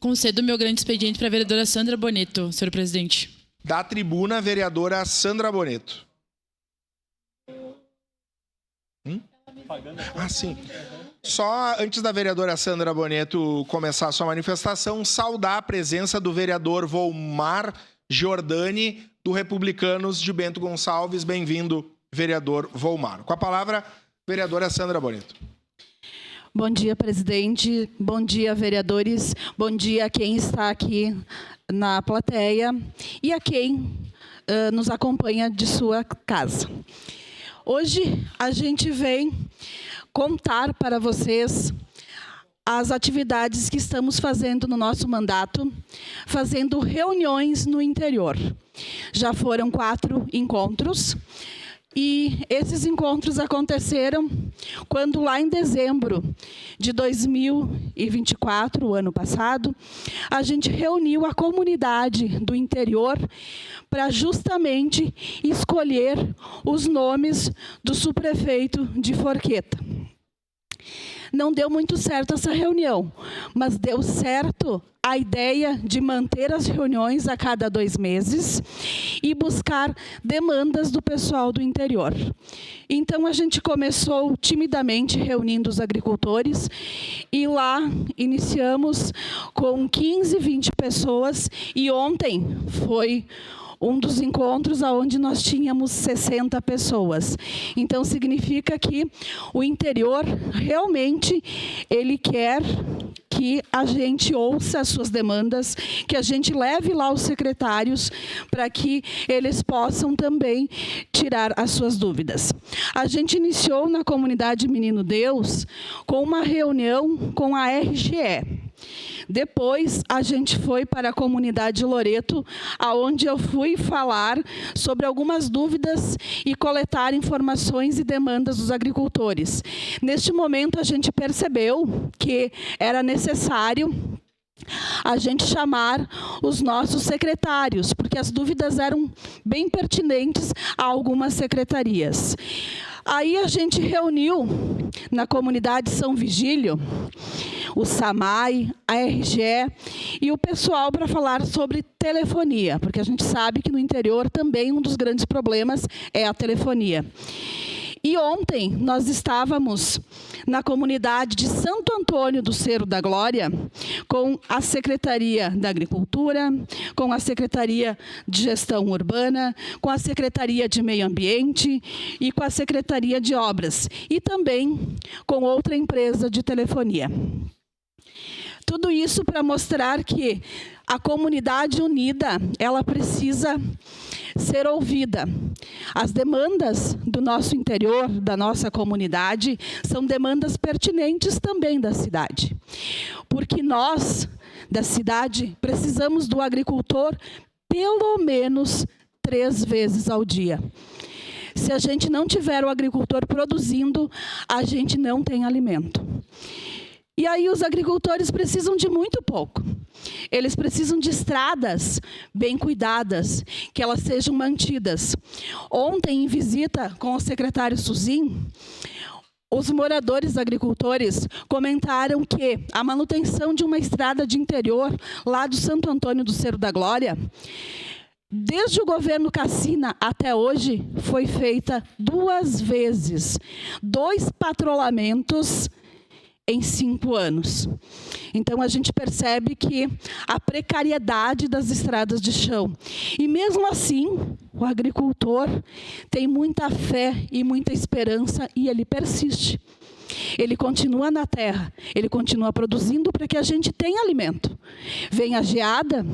Concedo meu grande expediente para a vereadora Sandra Boneto, senhor presidente. Da tribuna, a vereadora Sandra Boneto. Sim. Só antes da vereadora Sandra Boneto começar a sua manifestação, saudar a presença do vereador Volmar Giordani, do Republicanos de Bento Gonçalves. Bem-vindo, vereador Volmar. Com a palavra, vereadora Sandra Boneto. Bom dia, presidente. Bom dia, vereadores. Bom dia a quem está aqui na plateia e a quem nos acompanha de sua casa. Hoje, a gente vem contar para vocês as atividades que estamos fazendo no nosso mandato, fazendo reuniões no interior. Já foram 4 encontros. E esses encontros aconteceram quando, lá em dezembro de 2024, o ano passado, a gente reuniu a comunidade do interior para justamente escolher os nomes do subprefeito de Forqueta. Não deu muito certo essa reunião, mas deu certo a ideia de manter as reuniões a cada 2 meses e buscar demandas do pessoal do interior. Então, a gente começou timidamente reunindo os agricultores e lá iniciamos com 15, 20 pessoas e ontem foi um dos encontros onde nós tínhamos 60 pessoas. Então, significa que o interior realmente ele quer que a gente ouça as suas demandas, que a gente leve lá os secretários para que eles possam também tirar as suas dúvidas. A gente iniciou na comunidade Menino Deus com uma reunião com a RGE. Depois, a gente foi para a comunidade Loreto, aonde eu fui falar sobre algumas dúvidas e coletar informações e demandas dos agricultores. Neste momento, a gente percebeu que era necessário a gente chamar os nossos secretários, porque as dúvidas eram bem pertinentes a algumas secretarias. Aí a gente reuniu na comunidade São Vigílio o SAMAI, a RGE e o pessoal para falar sobre telefonia, porque a gente sabe que no interior também um dos grandes problemas é a telefonia. E ontem nós estávamos na comunidade de Santo Antônio do Cerro da Glória com a Secretaria da Agricultura, com a Secretaria de Gestão Urbana, com a Secretaria de Meio Ambiente e com a Secretaria de Obras e também com outra empresa de telefonia. Tudo isso para mostrar que a comunidade unida, ela precisa ser ouvida. As demandas do nosso interior, da nossa comunidade, são demandas pertinentes também da cidade. Porque nós, da cidade, precisamos do agricultor pelo menos 3 vezes ao dia. Se a gente não tiver o agricultor produzindo, a gente não tem alimento. E aí os agricultores precisam de muito pouco. Eles precisam de estradas bem cuidadas, que elas sejam mantidas. Ontem, em visita com o secretário Suzin, os moradores agricultores comentaram que a manutenção de uma estrada de interior, lá do Santo Antônio do Cerro da Glória, desde o governo Cassina até hoje, foi feita 2 vezes, 2 patrulhamentos em 5 anos. Então, a gente percebe que a precariedade das estradas de chão. E mesmo assim, o agricultor tem muita fé e muita esperança e ele persiste. Ele continua na terra, ele continua produzindo para que a gente tenha alimento. Vem a geada,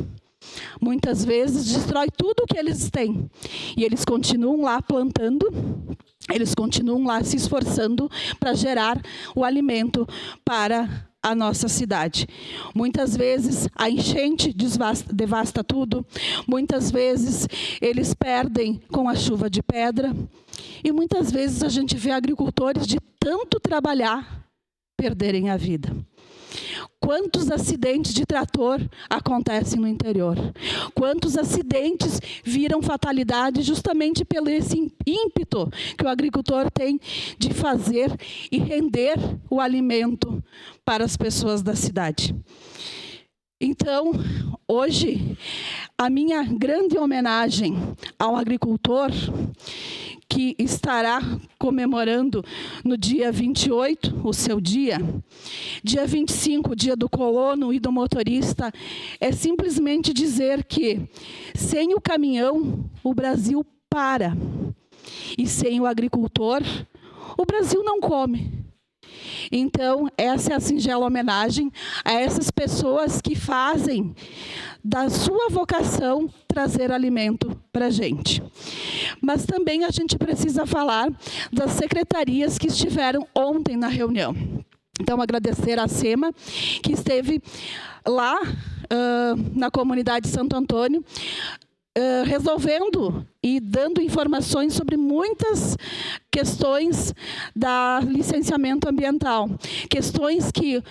muitas vezes destrói tudo o que eles têm. E eles continuam lá plantando, eles continuam lá se esforçando para gerar o alimento para a nossa cidade. Muitas vezes a enchente devasta tudo, muitas vezes eles perdem com a chuva de pedra e muitas vezes a gente vê agricultores de tanto trabalhar perderem a vida. Quantos acidentes de trator acontecem no interior? Quantos acidentes viram fatalidade justamente pelo esse ímpeto que o agricultor tem de fazer e render o alimento para as pessoas da cidade? Então, hoje, a minha grande homenagem ao agricultor, que estará comemorando no dia 28, o seu dia. Dia 25, o dia do colono e do motorista, é simplesmente dizer que, sem o caminhão, o Brasil para. E sem o agricultor, o Brasil não come. Então, essa é a singela homenagem a essas pessoas que fazem da sua vocação trazer alimento para a gente. Mas também a gente precisa falar das secretarias que estiveram ontem na reunião. Então, agradecer à SEMA, que esteve lá na comunidade Santo Antônio, resolvendo e dando informações sobre muitas questões da licenciamento ambiental. Questões que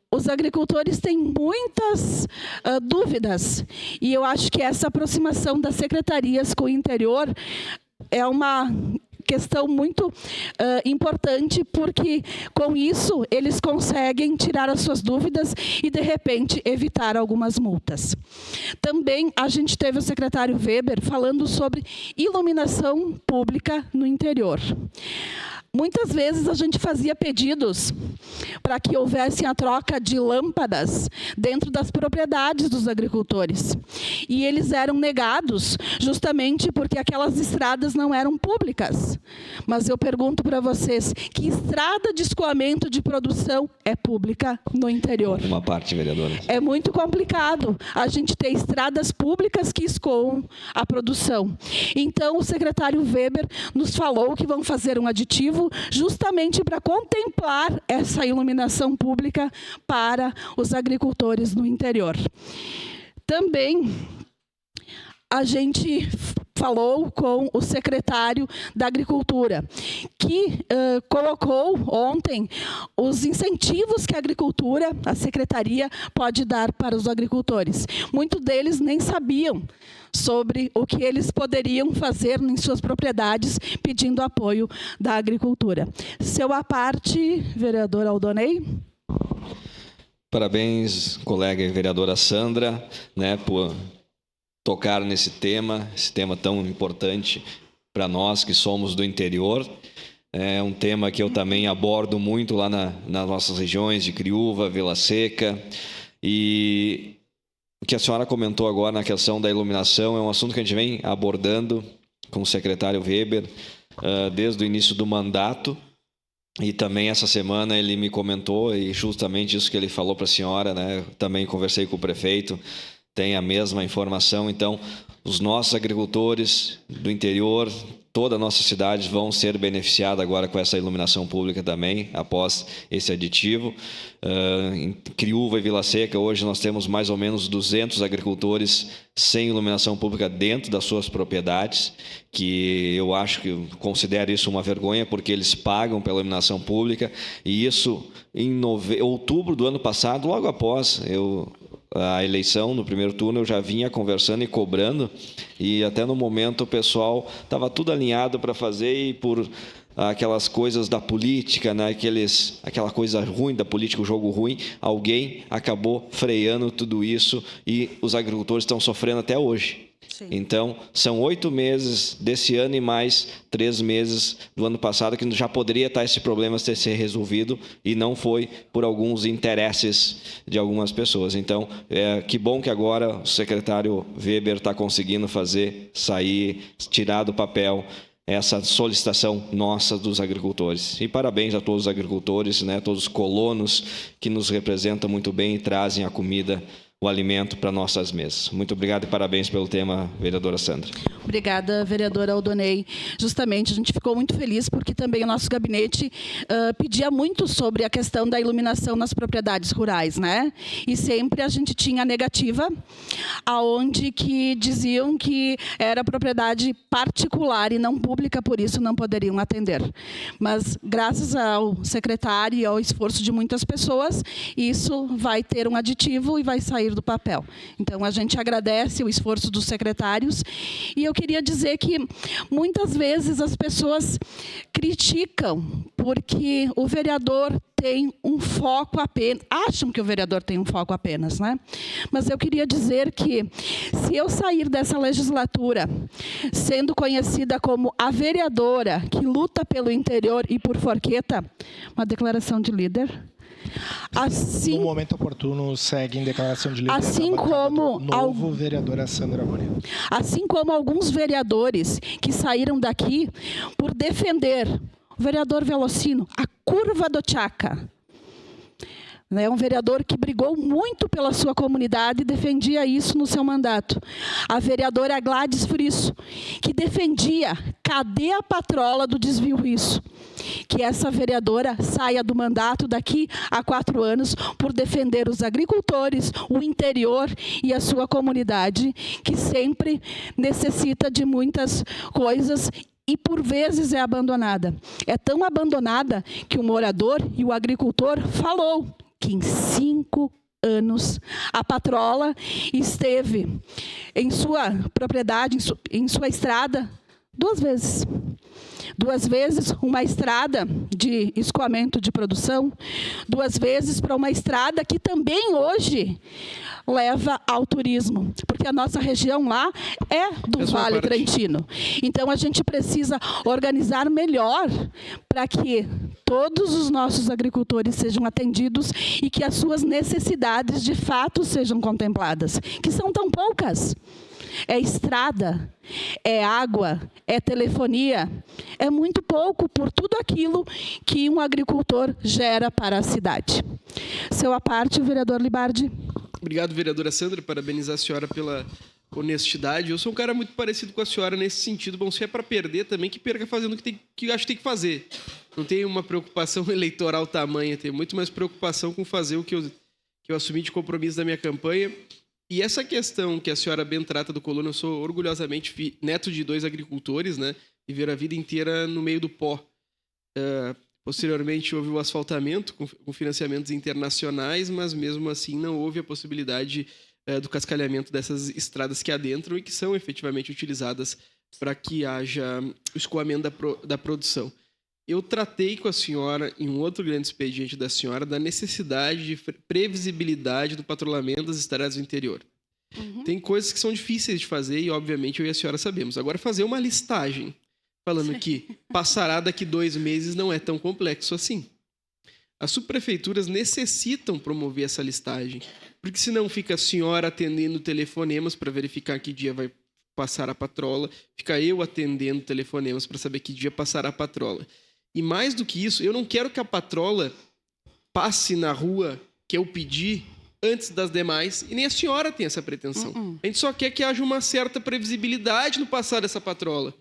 os agricultores têm muitas dúvidas. E eu acho que essa aproximação das secretarias com o interior é uma questão muito importante, porque com isso eles conseguem tirar as suas dúvidas e, de repente, evitar algumas multas. Também a gente teve o secretário Weber falando sobre iluminação pública no interior. Muitas vezes a gente fazia pedidos para que houvesse a troca de lâmpadas dentro das propriedades dos agricultores. E eles eram negados justamente porque aquelas estradas não eram públicas. Mas eu pergunto para vocês, que estrada de escoamento de produção é pública no interior? Uma parte, vereadora. É muito complicado a gente ter estradas públicas que escoam a produção. Então, o secretário Weber nos falou que vão fazer um aditivo justamente para contemplar essa iluminação pública para os agricultores no interior. Também a gente falou com o secretário da Agricultura, que colocou ontem os incentivos que a agricultura, a secretaria, pode dar para os agricultores. Muitos deles nem sabiam sobre o que eles poderiam fazer em suas propriedades pedindo apoio da agricultura. Seu à parte, vereador Aldonei. Parabéns, colega e vereadora Sandra, por tocar nesse tema, esse tema tão importante para nós que somos do interior. É um tema que eu também abordo muito lá nas nossas regiões de Criúva, Vila Seca. E o que a senhora comentou agora na questão da iluminação é um assunto que a gente vem abordando com o secretário Weber desde o início do mandato. E também essa semana ele me comentou, e justamente isso que ele falou para a senhora, também conversei com o prefeito, tem a mesma informação. Então, os nossos agricultores do interior, toda a nossa cidade, vão ser beneficiados agora com essa iluminação pública também, após esse aditivo. Em Criúva e Vila Seca, hoje nós temos mais ou menos 200 agricultores sem iluminação pública dentro das suas propriedades, que eu acho que eu considero isso uma vergonha, porque eles pagam pela iluminação pública, e isso em outubro do ano passado, logo após a eleição, no primeiro turno, eu já vinha conversando e cobrando, e até no momento o pessoal estava tudo alinhado para fazer, e por aquelas coisas da política, aquela coisa ruim da política, o jogo ruim, alguém acabou freando tudo isso, e os agricultores estão sofrendo até hoje. Sim. Então, são 8 meses desse ano e mais 3 meses do ano passado que já poderia estar esse problema ter sido resolvido, e não foi por alguns interesses de algumas pessoas. Então, que bom que agora o secretário Weber está conseguindo sair, tirar do papel essa solicitação nossa dos agricultores. E parabéns a todos os agricultores, todos os colonos que nos representam muito bem e trazem a comida, o alimento para nossas mesas. Muito obrigado e parabéns pelo tema, vereadora Sandra. Obrigada, vereadora Aldonei. Justamente, a gente ficou muito feliz porque também o nosso gabinete pedia muito sobre a questão da iluminação nas propriedades rurais, E sempre a gente tinha a negativa, aonde que diziam que era propriedade particular e não pública, por isso não poderiam atender. Mas, graças ao secretário e ao esforço de muitas pessoas, isso vai ter um aditivo e vai sair do papel. Então, a gente agradece o esforço dos secretários, e eu queria dizer que muitas vezes as pessoas criticam porque o vereador tem um foco apenas, acham que o vereador tem um foco apenas, né? Mas eu queria dizer que, se eu sair dessa legislatura sendo conhecida como a vereadora que luta pelo interior e por Forqueta, uma declaração de líder. Assim, no momento oportuno, segue em declaração de líder assim como novo vereadora Sandra Boneto. Assim como alguns vereadores que saíram daqui por defender o vereador Velocino, a curva do Tchaca. É um vereador que brigou muito pela sua comunidade e defendia isso no seu mandato. A vereadora Gladys Frisso, que defendia, cadê a patrola do desvio Risso? Que essa vereadora saia do mandato daqui a 4 anos por defender os agricultores, o interior e a sua comunidade, que sempre necessita de muitas coisas e por vezes é abandonada. É tão abandonada que o morador e o agricultor falou que em 5 anos a patrola esteve em sua propriedade, em sua estrada, 2 vezes. 2 vezes uma estrada de escoamento de produção, 2 vezes para uma estrada que também hoje leva ao turismo, porque a nossa região lá é do Vale Trentino. Então, a gente precisa organizar melhor para que todos os nossos agricultores sejam atendidos e que as suas necessidades, de fato, sejam contempladas, que são tão poucas. É estrada, é água, é telefonia, é muito pouco por tudo aquilo que um agricultor gera para a cidade. Seu à parte, o vereador Libardi. Obrigado, vereadora Sandra, parabenizar a senhora pela honestidade. Eu sou um cara muito parecido com a senhora nesse sentido. Bom, se é para perder também, que perca fazendo o que acho que tem que fazer. Não tenho uma preocupação eleitoral tamanha, tenho muito mais preocupação com fazer o que eu assumi de compromisso da minha campanha. E essa questão que a senhora bem trata do Coluna, eu sou orgulhosamente neto de 2 agricultores, né? Viveram a vida inteira no meio do pó. Posteriormente, houve o asfaltamento com financiamentos internacionais, mas mesmo assim não houve a possibilidade do cascalhamento dessas estradas que adentram e que são efetivamente utilizadas para que haja o escoamento da produção. Eu tratei com a senhora, em um outro grande expediente da senhora, da necessidade de previsibilidade do patrulhamento das estradas do interior. Tem coisas que são difíceis de fazer e, obviamente, eu e a senhora sabemos. Agora, fazer uma listagem falando que passará daqui 2 meses não é tão complexo assim. As subprefeituras necessitam promover essa listagem, porque senão fica a senhora atendendo telefonemas para verificar que dia vai passar a patrola, fica eu atendendo telefonemas para saber que dia passará a patrola. E mais do que isso, eu não quero que a patrola passe na rua que eu pedi antes das demais, e nem a senhora tem essa pretensão. A gente só quer que haja uma certa previsibilidade no passar dessa patrola.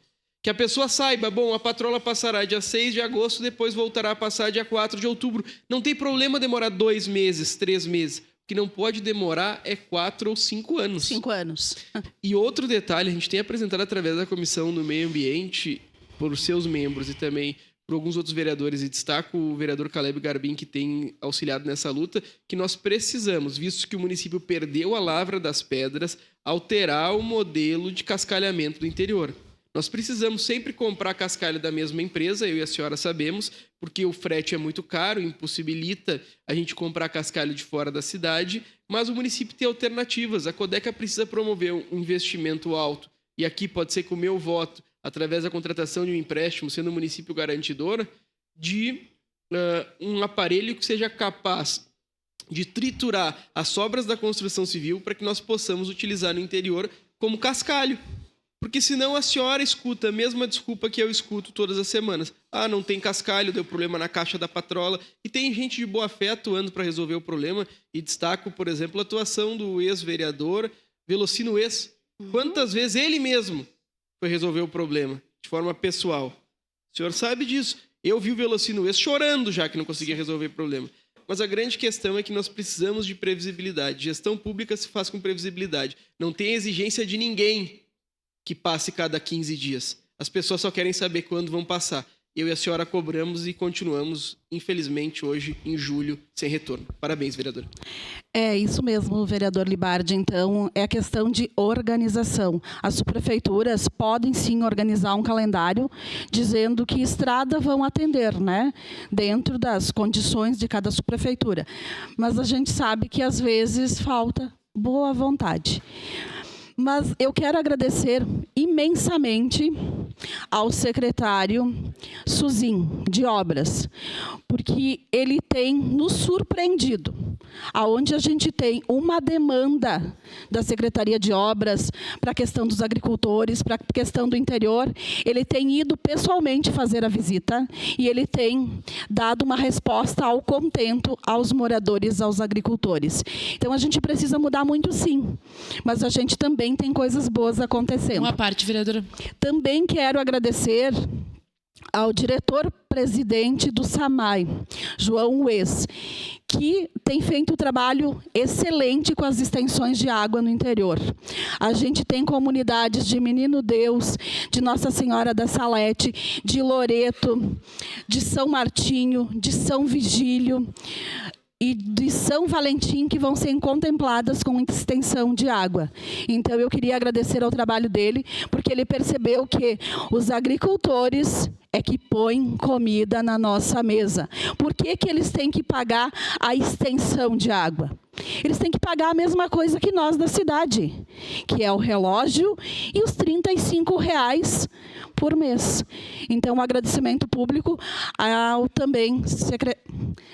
Que a pessoa saiba, bom, a patrola passará dia 6 de agosto, depois voltará a passar dia 4 de outubro. Não tem problema demorar 2 meses, 3 meses. O que não pode demorar é 4 ou 5 anos. 5 anos. E outro detalhe, a gente tem apresentado através da Comissão do Meio Ambiente, por seus membros e também por alguns outros vereadores, e destaco o vereador Caleb Garbim, que tem auxiliado nessa luta, que nós precisamos, visto que o município perdeu a Lavra das Pedras, alterar o modelo de cascalhamento do interior. Nós precisamos sempre comprar cascalho da mesma empresa, eu e a senhora sabemos, porque o frete é muito caro, impossibilita a gente comprar cascalho de fora da cidade, mas o município tem alternativas. A Codeca precisa promover um investimento alto, e aqui pode ser com o meu voto, através da contratação de um empréstimo, sendo o município garantidor, de um aparelho que seja capaz de triturar as sobras da construção civil para que nós possamos utilizar no interior como cascalho. Porque senão a senhora escuta a mesma desculpa que eu escuto todas as semanas. Ah, não tem cascalho, deu problema na caixa da patrola. E tem gente de boa fé atuando para resolver o problema. E destaco, por exemplo, a atuação do ex-vereador Velocino Ex. Quantas vezes ele mesmo foi resolver o problema de forma pessoal? O senhor sabe disso. Eu vi o Velocino Ex chorando já que não conseguia resolver o problema. Mas a grande questão é que nós precisamos de previsibilidade. Gestão pública se faz com previsibilidade. Não tem exigência de ninguém que passe cada 15 dias. As pessoas só querem saber quando vão passar. eu e a senhora cobramos e continuamos, infelizmente, hoje, em julho, sem retorno. Parabéns, vereadora. É isso mesmo, vereador Libardi. Então, é a questão de organização. As subprefeituras podem, sim, organizar um calendário dizendo que estrada vão atender, né? Dentro das condições de cada subprefeitura. Mas a gente sabe que, às vezes, falta boa vontade. Mas eu quero agradecer imensamente ao secretário Suzin, de Obras, porque ele tem nos surpreendido, aonde a gente tem uma demanda da Secretaria de Obras para a questão dos agricultores, para a questão do interior. Ele tem ido pessoalmente fazer a visita e ele tem dado uma resposta ao contento aos moradores, aos agricultores. Então, a gente precisa mudar muito, sim, mas a gente também tem coisas boas acontecendo. Uma parte, vereadora. Também quero agradecer ao diretor-presidente do SAMAI, João Ues, que tem feito um trabalho excelente com as extensões de água no interior. A gente tem comunidades de Menino Deus, de Nossa Senhora da Salete, de Loreto, de São Martinho, de São Vigílio e de São Valentim, que vão ser contempladas com extensão de água. Então, eu queria agradecer ao trabalho dele, porque ele percebeu que os agricultores é que põem comida na nossa mesa. Por que que eles têm que pagar a extensão de água? Eles têm que pagar a mesma coisa que nós da cidade, que é o relógio e os R$ 35 por mês. Então, um agradecimento público ao também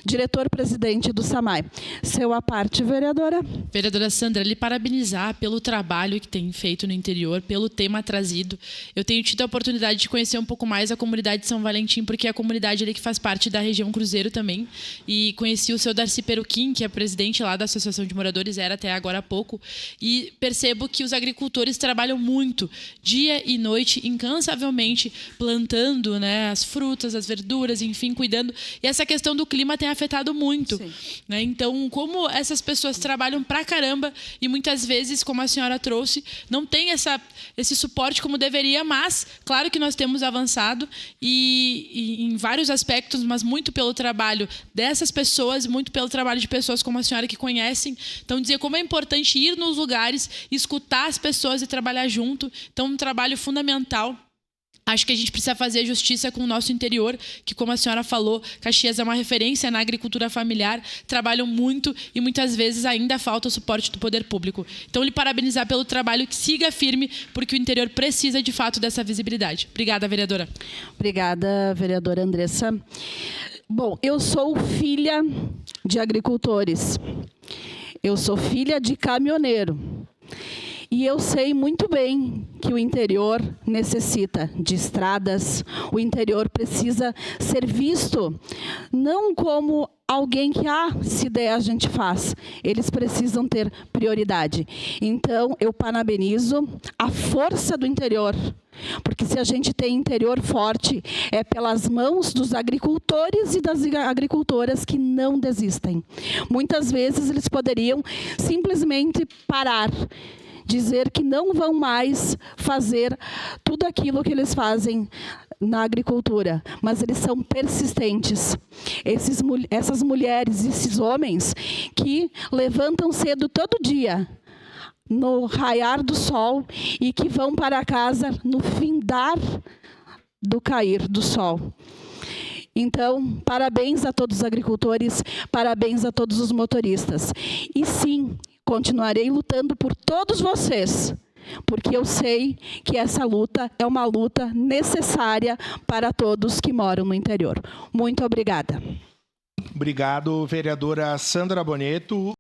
diretor-presidente do SAMAI. Seu à parte, vereadora. Vereadora Sandra, lhe parabenizar pelo trabalho que tem feito no interior, pelo tema trazido. Eu tenho tido a oportunidade de conhecer um pouco mais a comunidade de São Valentim, porque é a comunidade ali que faz parte da região Cruzeiro também. E conheci o seu Darcy Peruquim, que é presidente lá da Associação de Moradores, era até agora há pouco. E percebo que os agricultores trabalham muito, dia e noite, incansavelmente, plantando, né, as frutas, as verduras, enfim, cuidando. E essa questão do clima tem afetado muito. Né? Então, como essas pessoas trabalham pra caramba e muitas vezes, como a senhora trouxe, não tem esse suporte como deveria, mas claro que nós temos avançado e em vários aspectos, mas muito pelo trabalho dessas pessoas, muito pelo trabalho de pessoas como a senhora que conhecem. Então, dizer como é importante ir nos lugares, escutar as pessoas e trabalhar junto. Então, um trabalho fundamental. Acho que a gente precisa fazer justiça com o nosso interior, que, como a senhora falou, Caxias é uma referência na agricultura familiar, trabalham muito e muitas vezes ainda falta o suporte do poder público. Então, lhe parabenizar pelo trabalho, que siga firme, porque o interior precisa, de fato, dessa visibilidade. Obrigada, vereadora. Obrigada, vereadora Andressa. Bom, eu sou filha de agricultores. Eu sou filha de caminhoneiro. E eu sei muito bem que o interior necessita de estradas, o interior precisa ser visto não como alguém que, se der, a gente faz. Eles precisam ter prioridade. Então, eu parabenizo a força do interior, porque se a gente tem interior forte, é pelas mãos dos agricultores e das agricultoras que não desistem. Muitas vezes, eles poderiam simplesmente parar, dizer que não vão mais fazer tudo aquilo que eles fazem na agricultura, mas eles são persistentes. Essas mulheres, esses homens que levantam cedo todo dia, no raiar do sol, e que vão para casa no findar do cair do sol. Então, parabéns a todos os agricultores, parabéns a todos os motoristas. E sim, continuarei lutando por todos vocês, porque eu sei que essa luta é uma luta necessária para todos que moram no interior. Muito obrigada. Obrigado, vereadora Sandra Boneto.